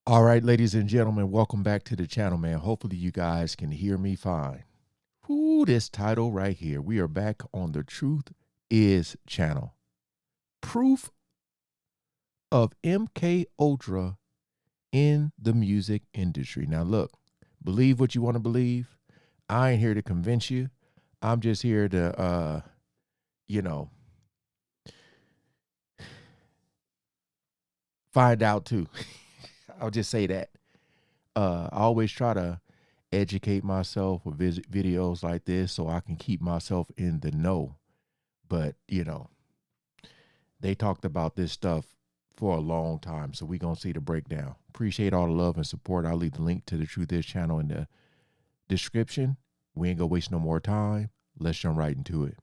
All right, ladies and gentlemen, welcome back to the channel, man. Hopefully you guys can hear me fine. Ooh, this title right here. We are back on the Truth Is channel. Proof of MK Ultra in the music industry. Now look, believe what you want to believe. I ain't here to convince you. I'm just here to find out too. I'll just say that. I always try to educate myself with videos like this so I can keep myself in the know. But, they talked about this stuff for a long time. So we're going to see the breakdown. Appreciate all the love and support. I'll leave the link to the Truth Is channel in the description. We ain't going to waste no more time. Let's jump right into it.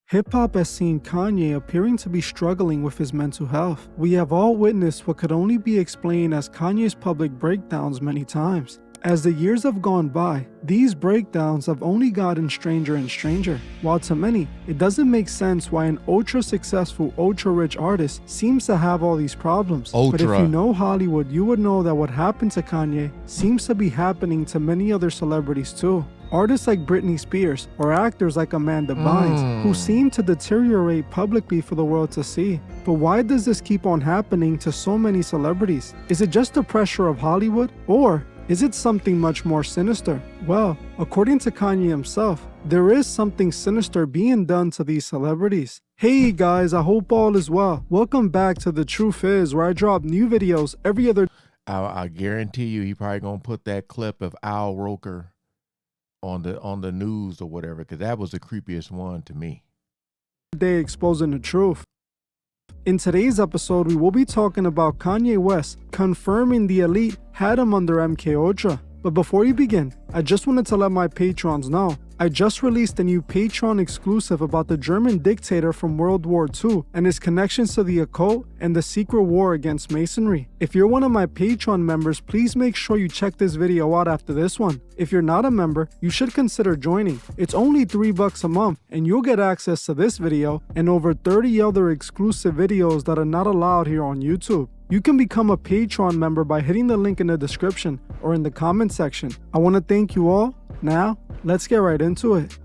Hip-hop has seen Kanye appearing to be struggling with his mental health. We have all witnessed what could only be explained as Kanye's public breakdowns many times. As the years have gone by, these breakdowns have only gotten stranger and stranger. While to many, it doesn't make sense why an ultra-successful, ultra-rich artist seems to have all these problems. But if you know Hollywood, you would know that what happened to Kanye seems to be happening to many other celebrities too. Artists like Britney Spears or actors like Amanda Bynes who seem to deteriorate publicly for the world to see. But why does this keep on happening to so many celebrities? Is it just the pressure of Hollywood? Or is it something much more sinister? Well, according to Kanye himself, there is something sinister being done to these celebrities. Hey guys, I hope all is well. Welcome back to The Truth Is, where I drop new videos every other I guarantee you he probably gonna put that clip of Al Roker on the news or whatever, because that was the creepiest one to me. day, exposing the truth. In today's episode, we will be talking about Kanye West confirming the elite had him under MKULTRA. But before we begin, I just wanted to let my patrons know I just released a new Patreon exclusive about the German dictator from World War II and his connections to the occult and the secret war against Masonry. If you're one of my Patreon members, please make sure you check this video out after this one. If you're not a member, you should consider joining. It's only $3 a month and you'll get access to this video and over 30 other exclusive videos that are not allowed here on YouTube. You can become a Patreon member by hitting the link in the description or in the comment section. I want to thank you all. Now, let's get right into it.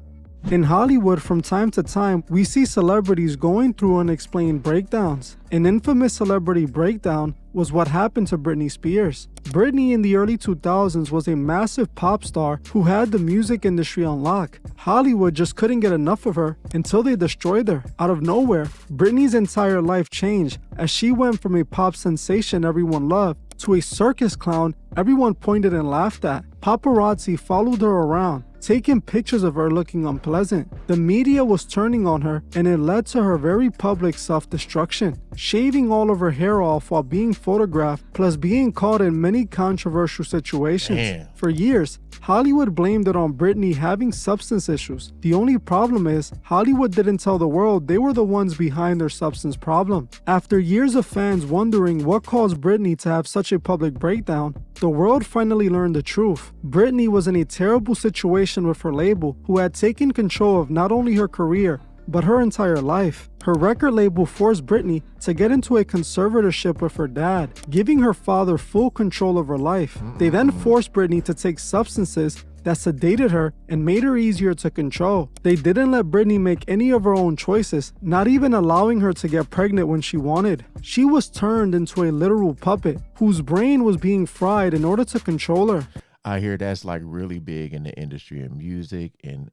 In Hollywood, from time to time, we see celebrities going through unexplained breakdowns. An infamous celebrity breakdown was what happened to Britney Spears. Britney in the early 2000s was a massive pop star who had the music industry on lock. Hollywood just couldn't get enough of her until they destroyed her. Out of nowhere, Britney's entire life changed as she went from a pop sensation everyone loved to a circus clown everyone pointed and laughed at. Paparazzi followed her around, taking pictures of her looking unpleasant. The media was turning on her and it led to her very public self-destruction, shaving all of her hair off while being photographed, plus being caught in many controversial situations. Damn. For years, Hollywood blamed it on Britney having substance issues. The only problem is, Hollywood didn't tell the world they were the ones behind their substance problem. After years of fans wondering what caused Britney to have such a public breakdown, the world finally learned the truth. Britney was in a terrible situation with her label, who had taken control of not only her career, but her entire life. Her record label forced Britney to get into a conservatorship with her dad, giving her father full control of her life. They then forced Britney to take substances that sedated her and made her easier to control. They didn't let Britney make any of her own choices, not even allowing her to get pregnant when she wanted. She was turned into a literal puppet, whose brain was being fried in order to control her. I hear that's like really big in the industry and music and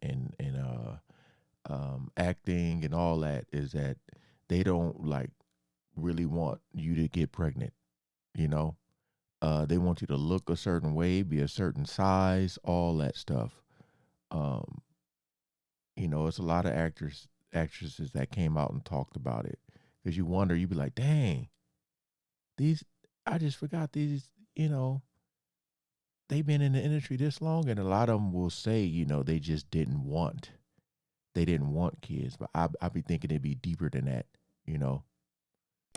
acting and all that, is that they don't like really want you to get pregnant, you know. They want you to look a certain way, be a certain size, all that stuff. It's a lot of actresses that came out and talked about it, because you wonder, you be like, dang, I just forgot these, they've been in the industry this long, and a lot of them will say, they just didn't want kids, but I be thinking it'd be deeper than that,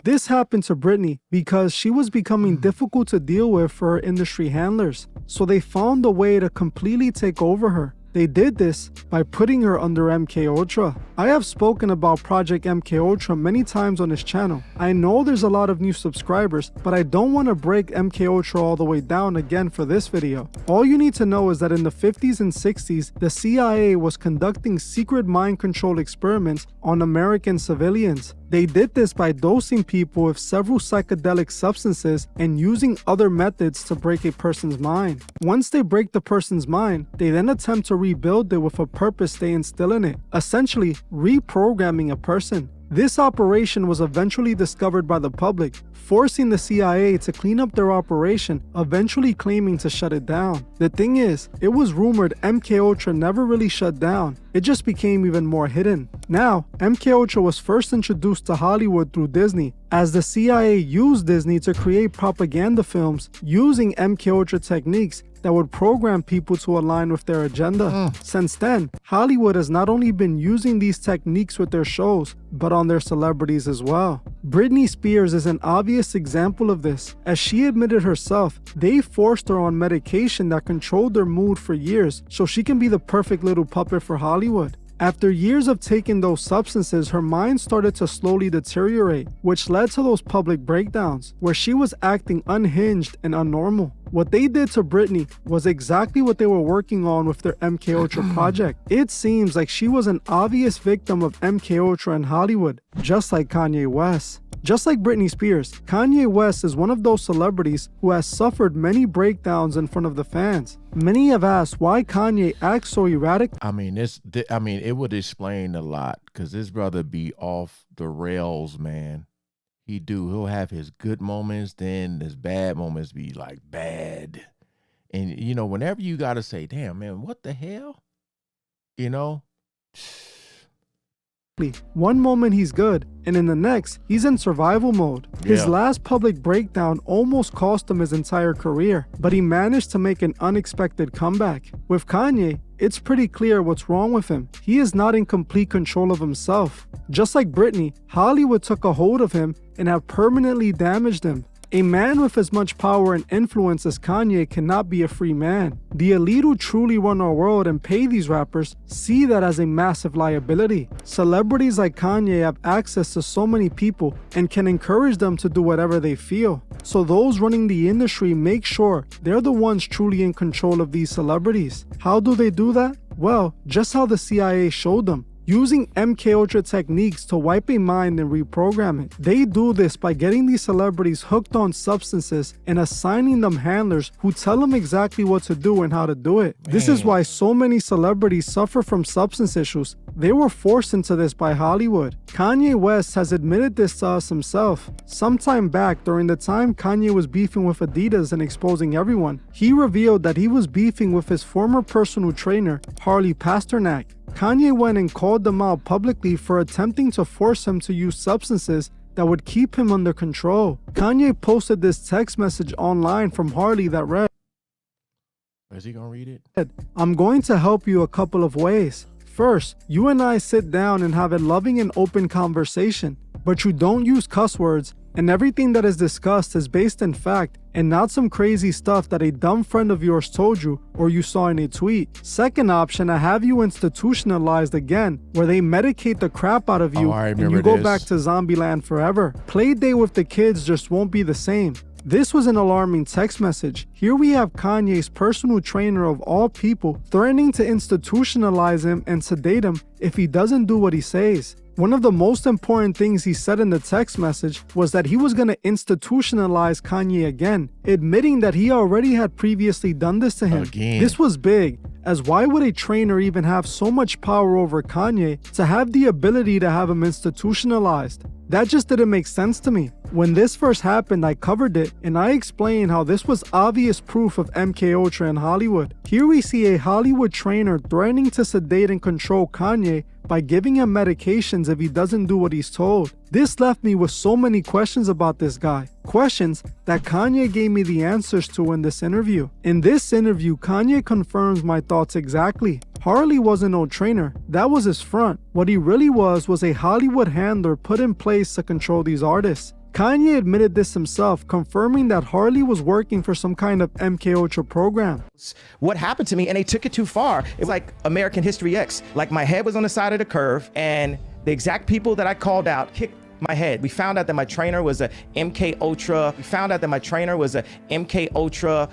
This happened to Britney because she was becoming difficult to deal with for her industry handlers, so they found a way to completely take over her. They did this by putting her under MKULTRA. I have spoken about Project MKULTRA many times on this channel. I know there's a lot of new subscribers, but I don't want to break MKULTRA all the way down again for this video. All you need to know is that in the 50s and 60s, the CIA was conducting secret mind control experiments on American civilians. They did this by dosing people with several psychedelic substances and using other methods to break a person's mind. Once they break the person's mind, they then attempt to rebuild it with a purpose they instill in it, essentially reprogramming a person. This operation was eventually discovered by the public, forcing the CIA to clean up their operation, eventually claiming to shut it down. The thing is, it was rumored MKULTRA never really shut down. It just became even more hidden. Now, MKULTRA was first introduced to Hollywood through Disney, as the CIA used Disney to create propaganda films using MKULTRA techniques that would program people to align with their agenda. Since then, Hollywood has not only been using these techniques with their shows, but on their celebrities as well. Britney Spears is an obvious example of this. As she admitted herself, they forced her on medication that controlled her mood for years so she can be the perfect little puppet for Hollywood. After years of taking those substances, her mind started to slowly deteriorate, which led to those public breakdowns, where she was acting unhinged and unnormal. What they did to Britney was exactly what they were working on with their MKULTRA project. It seems like she was an obvious victim of MKULTRA in Hollywood, just like Kanye West. Just like Britney Spears, Kanye West is one of those celebrities who has suffered many breakdowns in front of the fans. Many have asked why Kanye acts so erratic. It would explain a lot, because this brother be off the rails, man. He'll have his good moments, then his bad moments be like bad. And you know, whenever you gotta say, damn man, what the hell? You know? One moment he's good, and in the next, he's in survival mode. His last public breakdown almost cost him his entire career, but he managed to make an unexpected comeback. With Kanye, it's pretty clear what's wrong with him. He is not in complete control of himself. Just like Britney, Hollywood took a hold of him and have permanently damaged him. A man with as much power and influence as Kanye cannot be a free man. The elite who truly run our world and pay these rappers see that as a massive liability. Celebrities like Kanye have access to so many people and can encourage them to do whatever they feel. So those running the industry make sure they're the ones truly in control of these celebrities. How do they do that? Well, just how the CIA showed them. Using MKULTRA techniques to wipe a mind and reprogram it. They do this by getting these celebrities hooked on substances and assigning them handlers who tell them exactly what to do and how to do it. This is why so many celebrities suffer from substance issues. They were forced into this by Hollywood. Kanye West has admitted this to us himself. Sometime back, during the time Kanye was beefing with Adidas and exposing everyone, he revealed that he was beefing with his former personal trainer, Harley Pasternak. Kanye went and called them out publicly for attempting to force him to use substances that would keep him under control. Kanye posted this text message online from Harley that read, "Is he gonna read it? I'm going to help you a couple of ways. First, you and I sit down and have a loving and open conversation, but you don't use cuss words, and everything that is discussed is based in fact and not some crazy stuff that a dumb friend of yours told you or you saw in a tweet. Second option, I have you institutionalized again, where they medicate the crap out of you and you go back to zombie land forever. Play day with the kids just won't be the same." This was an alarming text message. Here we have Kanye's personal trainer of all people threatening to institutionalize him and sedate him if he doesn't do what he says. One of the most important things he said in the text message was that he was going to institutionalize Kanye again, admitting that he already had previously done this to him. This was big, as why would a trainer even have so much power over Kanye to have the ability to have him institutionalized? That just didn't make sense to me. When this first happened, I covered it and I explained how this was obvious proof of MKULTRA in Hollywood. Here we see a Hollywood trainer threatening to sedate and control Kanye by giving him medications if he doesn't do what he's told. This left me with so many questions about this guy. Questions that Kanye gave me the answers to in this interview. In this interview, Kanye confirms my thoughts exactly. Harley wasn't no trainer, that was his front. What he really was a Hollywood handler put in place to control these artists. Kanye admitted this himself, confirming that Harley was working for some kind of MKUltra program. What happened to me, and they took it too far. It was like American History X. Like my head was on the side of the curve, and the exact people that I called out kicked my head. We found out that my trainer was a MKUltra. We found out that my trainer was a MKUltra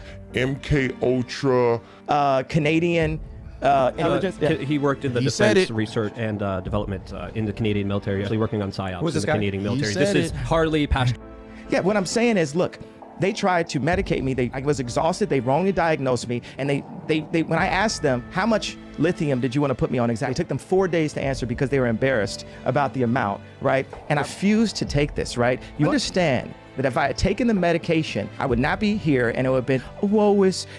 Canadian intelligence. He worked in the defense research and development in the Canadian military, actually working on PSYOPs in the Canadian military. This is Harley Pastor. Yeah, what I'm saying is, look, they tried to medicate me. I was exhausted. They wrongly diagnosed me. And they when I asked them, how much lithium did you want to put me on exactly? It took them 4 days to answer because they were embarrassed about the amount, right? And I refused to take this, right? You understand that if I had taken the medication, I would not be here, and it would have been,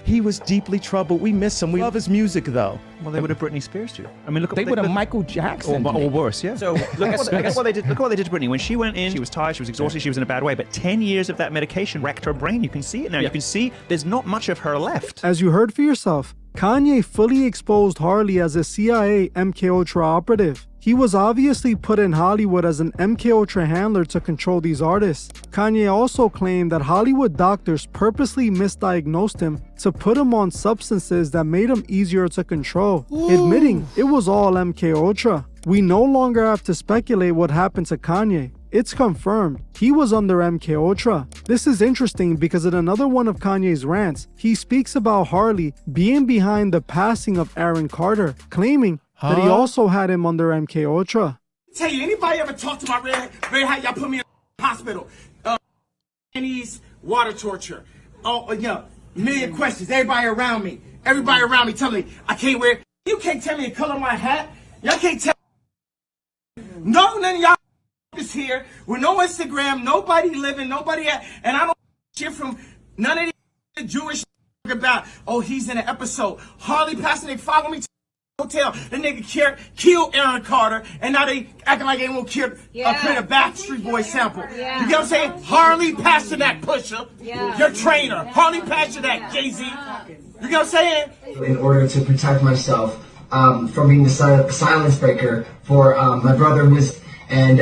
he was deeply troubled. We miss him. We love his music, though. Well, they would have Britney Spears too. I mean, they would have Michael Jackson. Or worse, yeah. So look at what they did. Look at what they did to Britney. When she went in, she was tired, she was exhausted, she was in a bad way. But 10 years of that medication wrecked her brain. You can see it now. You can see there's not much of her left. As you heard for yourself, Kanye fully exposed Harley as a CIA MKUltra operative. He was obviously put in Hollywood as an MKUltra handler to control these artists. Kanye also claimed that Hollywood doctors purposely misdiagnosed him to put him on substances that made him easier to control, admitting it was all MKUltra. We no longer have to speculate what happened to Kanye. It's confirmed. He was under MKUltra. This is interesting because in another one of Kanye's rants, he speaks about Harley being behind the passing of Aaron Carter, claiming that he also had him under MKUltra. Tell you, anybody ever talk to my red hat? Y'all put me in the hospital. Chinese water torture. Million questions. Everybody around me telling me I can't wear. You can't tell me the color of my hat. Y'all can't tell. No, none of y'all is here with no Instagram, nobody living, nobody at, and I don't shit from none of the Jewish about. Oh, he's in an episode. Harley passing. They follow me to hotel. The nigga killed Aaron Carter, and now they acting like they won't create a Backstreet Boy sample. You get what I'm saying? Harley Pasternak Pusher, your trainer. Harley Pasternak, Jay-Z. You get what I'm saying? In order to protect myself from being the silence breaker for my brother who was, and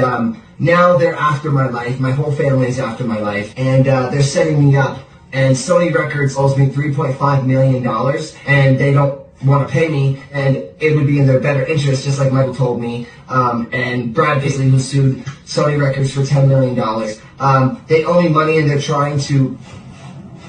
now they're after my life. My whole family is after my life, and they're setting me up. And Sony Records owes me $3.5 million, and they don't want to pay me, and it would be in their better interest, just like Michael told me, and Brad basically, who sued Sony Records for $10 million. They owe me money, and they're trying to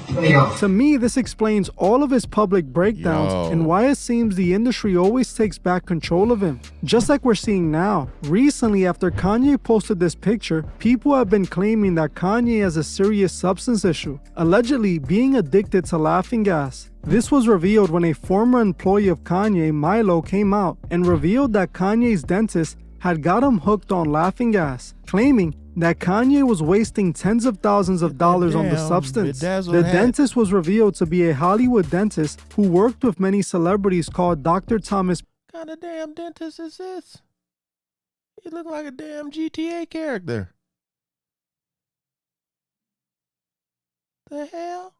put me off. To me, this explains all of his public breakdowns and why it seems the industry always takes back control of him, just like we're seeing now. Recently, after Kanye posted this picture, people have been claiming that Kanye has a serious substance issue, allegedly being addicted to laughing gas. This was revealed when a former employee of Kanye, Milo, came out and revealed that Kanye's dentist had got him hooked on laughing gas, claiming that Kanye was wasting tens of thousands of dollars on the substance. The dentist was revealed to be a Hollywood dentist who worked with many celebrities called Dr. Thomas. What kind of damn dentist is this? He look like a damn GTA character. The hell?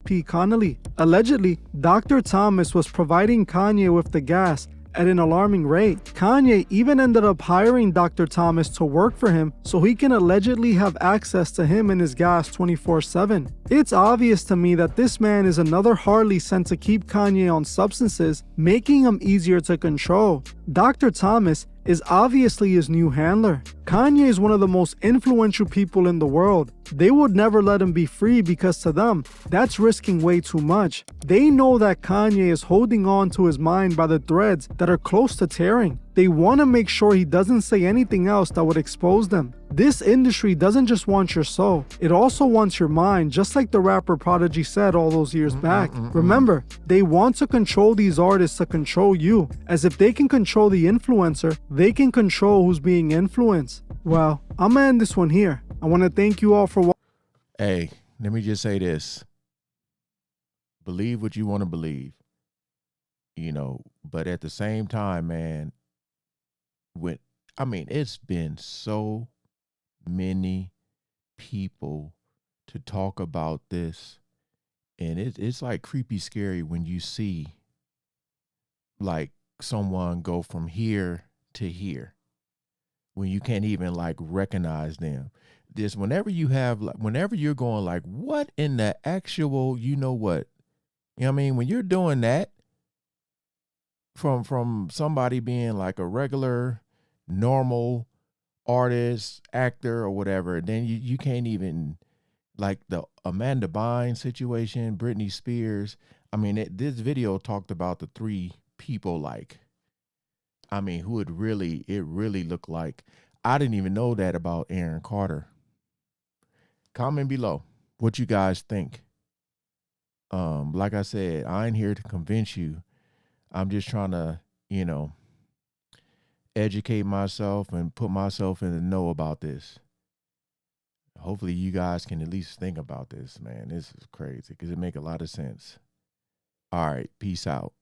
P. Connolly. Allegedly, Dr. Thomas was providing Kanye with the gas at an alarming rate. Kanye even ended up hiring Dr. Thomas to work for him so he can allegedly have access to him and his gas 24/7. It's obvious to me that this man is another Harley sent to keep Kanye on substances, making him easier to control. Dr. Thomas is obviously his new handler. Kanye is one of the most influential people in the world. They would never let him be free because to them, that's risking way too much. They know that Kanye is holding on to his mind by the threads that are close to tearing. They want to make sure he doesn't say anything else that would expose them. This industry doesn't just want your soul, it also wants your mind, just like the rapper Prodigy said all those years back. Remember, they want to control these artists to control you, as if they can control the influencer, they can control who's being influenced. Well, I'm gonna end this one here. I want to thank you all for watching. Hey, let me just say this. Believe what you want to believe. You know, but at the same time, man, it's been so many people to talk about this, and it's like creepy scary when you see like someone go from here to here when you can't even like recognize them. This whenever you have like whenever you're going like, what in the actual, you know what? You know what I mean? When you're doing that from somebody being like a regular, normal artist, actor, or whatever, then you can't even, like the Amanda Bynes situation, Britney Spears. I mean, this video talked about the three people, like, I mean, who it really looked like. I didn't even know that about Aaron Carter. Comment below what you guys think. Like I said, I ain't here to convince you. I'm just trying to, you know, educate myself and put myself in the know about this. Hopefully you guys can at least think about this, man. This is crazy because it make a lot of sense. All right, peace out.